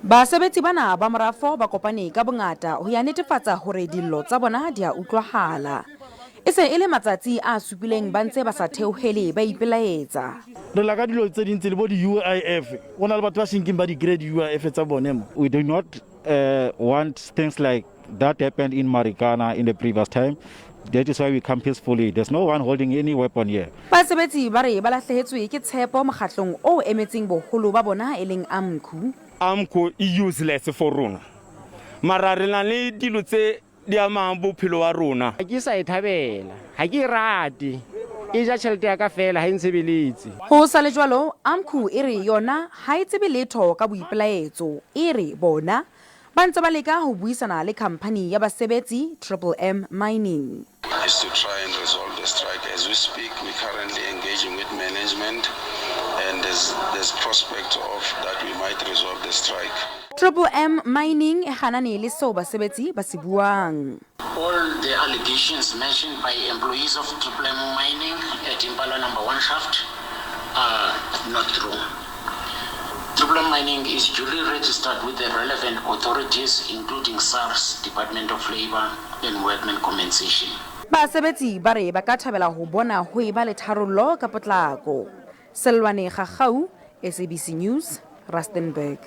Basebetsi bana ba morafo ba kopane ka bongata ho ya netefatsa hore dillo tsa bona di a utlwahala. E se e le matsatsi a supileng ba ntse ba sa theohele ba ipelaetsa. Re la ka dilo tse dintsi le bo di UIF. Ona le batho ba senkeng ba di grade UIF tsa bone mo. We do not want things like that happened in Marikana in the previous time. That is why we come peacefully. There's no one holding any weapon here. Basebetsi ba re ba lahlehetswe ke tshepo mokgatlong o emetseng boholo ba bona e leng AMCU. AMCU useless for rona. Mara re na le dilo tse di amang bophelo wa rona. Ha ke sa e thabela, ha ke rate. E ja tšhelete ya ka fela ha e nsebeletse. Ho sa le jwalo, AMCU e re yona ha e tsebe letho ka boipelaetso. E re bona ba ntse ba leka ho buisana le company ya basebetsi M Mining. Is to try and resolve the strike. As we speak, we're currently engaging with management, and there's prospect of that we might resolve the strike. M Mining e hanane le seo basebetsi ba se buang. All the allegations mentioned by employees of M Mining at Impala number 1 shaft are not true. M Mining is duly registered with the relevant authorities, including SARS, Department of Labor and Workmen Compensation. Basebetsi ba re ba ka thabela ho bona ho eba le tharollo ka potlako. Selwane Gagau, SABC News, Rustenburg.